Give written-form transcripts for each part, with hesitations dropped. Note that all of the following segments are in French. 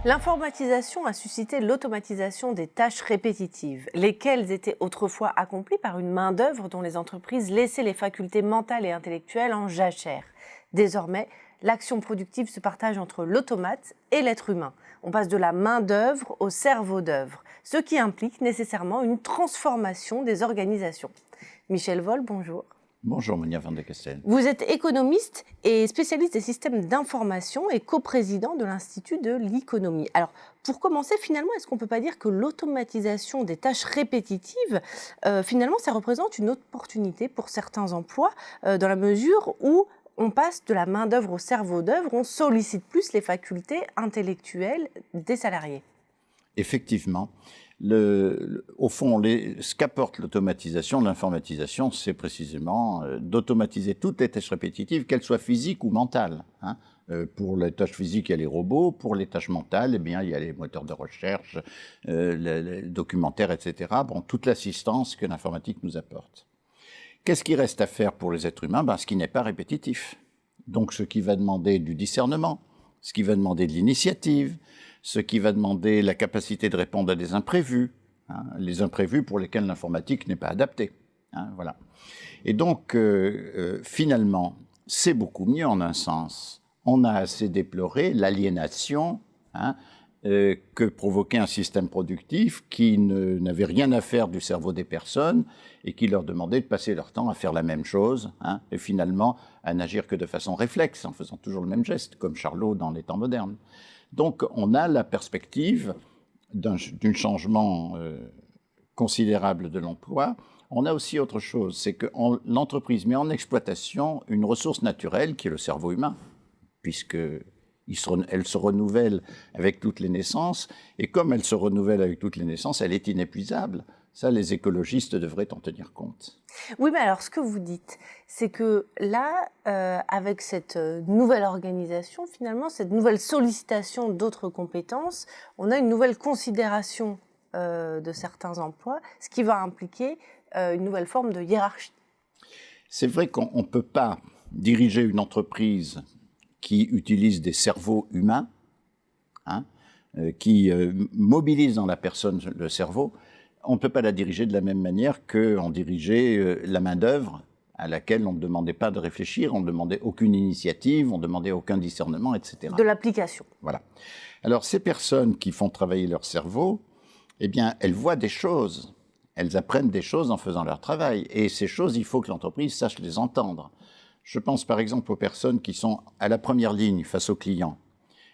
L'informatisation a suscité l'automatisation des tâches répétitives, lesquelles étaient autrefois accomplies par une main-d'œuvre dont les entreprises laissaient les facultés mentales et intellectuelles en jachère. Désormais, l'action productive se partage entre l'automate et l'être humain. On passe de la main-d'œuvre au cerveau d'œuvre, ce qui implique nécessairement une transformation des organisations. Michel Vol, bonjour. Bonjour Monia van de Castel. Vous êtes économiste et spécialiste des systèmes d'information et coprésident de l'Institut de l'économie. Alors, pour commencer, finalement, est-ce qu'on ne peut pas dire que l'automatisation des tâches répétitives, finalement, ça représente une opportunité pour certains emplois, dans la mesure où on passe de la main-d'œuvre au cerveau d'œuvre, on sollicite plus les facultés intellectuelles des salariés? Effectivement. Au fond, ce qu'apporte l'automatisation, l'informatisation, c'est précisément d'automatiser toutes les tâches répétitives, qu'elles soient physiques ou mentales. Pour les tâches physiques, il y a les robots. Pour les tâches mentales, eh bien, il y a les moteurs de recherche, les documentaires, etc. Bon, toute l'assistance que l'informatique nous apporte. Qu'est-ce qui reste à faire pour les êtres humains? Ce qui n'est pas répétitif. Donc, ce qui va demander du discernement, ce qui va demander de l'initiative, ce qui va demander la capacité de répondre à des imprévus, les imprévus pour lesquels l'informatique n'est pas adaptée. Voilà. Et donc, finalement, c'est beaucoup mieux en un sens. On a assez déploré l'aliénation que provoquait un système productif qui n'avait rien à faire du cerveau des personnes et qui leur demandait de passer leur temps à faire la même chose et finalement à n'agir que de façon réflexe, en faisant toujours le même geste, comme Charlot dans les temps modernes. Donc, on a la perspective d'un changement considérable de l'emploi. On a aussi autre chose, c'est que l'entreprise met en exploitation une ressource naturelle qui est le cerveau humain, puisqu'elle se renouvelle avec toutes les naissances, et comme elle se renouvelle avec toutes les naissances, elle est inépuisable. Ça, les écologistes devraient en tenir compte. Oui, mais alors ce que vous dites, c'est que là, avec cette nouvelle organisation, finalement, cette nouvelle sollicitation d'autres compétences, on a une nouvelle considération de certains emplois, ce qui va impliquer une nouvelle forme de hiérarchie. C'est vrai qu'on ne peut pas diriger une entreprise qui utilise des cerveaux humains, qui mobilise dans la personne le cerveau. On ne peut pas la diriger de la même manière qu'on dirigeait la main-d'œuvre à laquelle on ne demandait pas de réfléchir, on ne demandait aucune initiative, on ne demandait aucun discernement, etc. De l'application. Voilà. Alors, ces personnes qui font travailler leur cerveau, eh bien, elles voient des choses, elles apprennent des choses en faisant leur travail. Et ces choses, il faut que l'entreprise sache les entendre. Je pense par exemple aux personnes qui sont à la première ligne face aux clients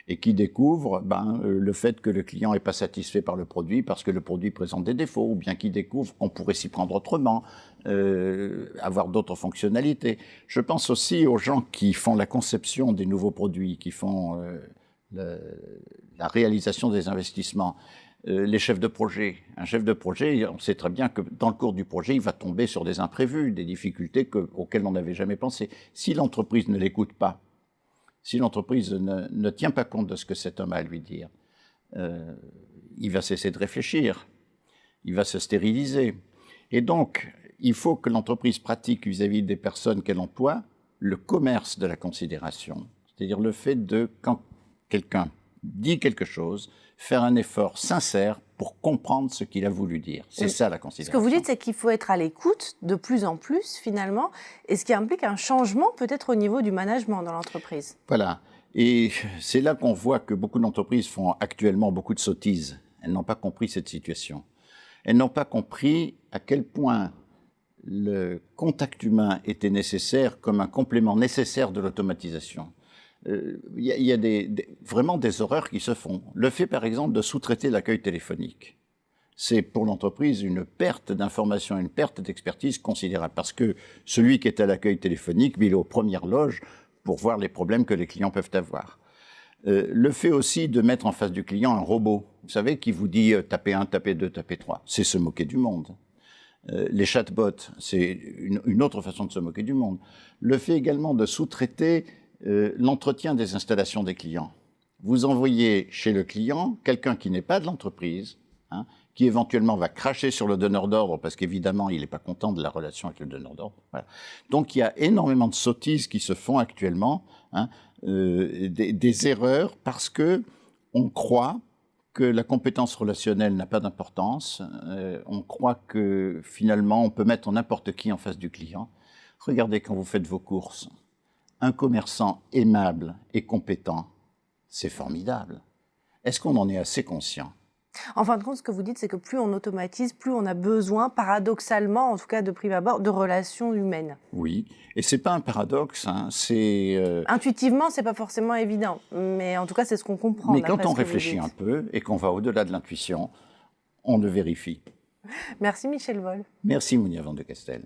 et qui découvrent le fait que le client n'est pas satisfait par le produit parce que le produit présente des défauts, ou bien qui découvrent qu'on pourrait s'y prendre autrement, avoir d'autres fonctionnalités. Je pense aussi aux gens qui font la conception des nouveaux produits, qui font la réalisation des investissements, les chefs de projet. Un chef de projet, on sait très bien que dans le cours du projet, il va tomber sur des imprévus, des difficultés auxquelles on n'avait jamais pensé. Si l'entreprise ne l'écoute pas, si l'entreprise ne tient pas compte de ce que cet homme a à lui dire, il va cesser de réfléchir, il va se stériliser. Et donc, il faut que l'entreprise pratique vis-à-vis des personnes qu'elle emploie le commerce de la considération. C'est-à-dire le fait de, quand quelqu'un dit quelque chose, faire un effort sincère pour comprendre ce qu'il a voulu dire. C'est ça la considération. Ce que vous dites, c'est qu'il faut être à l'écoute de plus en plus, finalement, et ce qui implique un changement peut-être au niveau du management dans l'entreprise. Voilà. Et c'est là qu'on voit que beaucoup d'entreprises font actuellement beaucoup de sottises. Elles n'ont pas compris cette situation. Elles n'ont pas compris à quel point le contact humain était nécessaire comme un complément nécessaire de l'automatisation. Il y a vraiment des horreurs qui se font. Le fait, par exemple, de sous-traiter l'accueil téléphonique, c'est pour l'entreprise une perte d'information, une perte d'expertise considérable. Parce que celui qui est à l'accueil téléphonique, il est aux premières loges pour voir les problèmes que les clients peuvent avoir. Le fait aussi de mettre en face du client un robot, vous savez, qui vous dit tapez 1, tapez 2, tapez 3, c'est se moquer du monde. Les chatbots, c'est une autre façon de se moquer du monde. Le fait également de sous-traiter l'entretien des installations des clients. Vous envoyez chez le client quelqu'un qui n'est pas de l'entreprise, qui éventuellement va cracher sur le donneur d'ordre parce qu'évidemment, il n'est pas content de la relation avec le donneur d'ordre. Voilà. Donc, il y a énormément de sottises qui se font actuellement, des erreurs parce que On croit que la compétence relationnelle n'a pas d'importance. On croit que finalement, on peut mettre n'importe qui en face du client. Regardez quand vous faites vos courses. Un commerçant aimable et compétent, c'est formidable. Est-ce qu'on en est assez conscient ? En fin de compte, ce que vous dites, c'est que plus on automatise, plus on a besoin, paradoxalement, en tout cas de prime abord, de relations humaines. Oui, et c'est pas un paradoxe, hein, c'est... Intuitivement, c'est pas forcément évident, mais en tout cas, c'est ce qu'on comprend. Mais quand on réfléchit un peu et qu'on va au-delà de l'intuition, on le vérifie. Merci Michel Vol. Merci Mounia Van de Castel.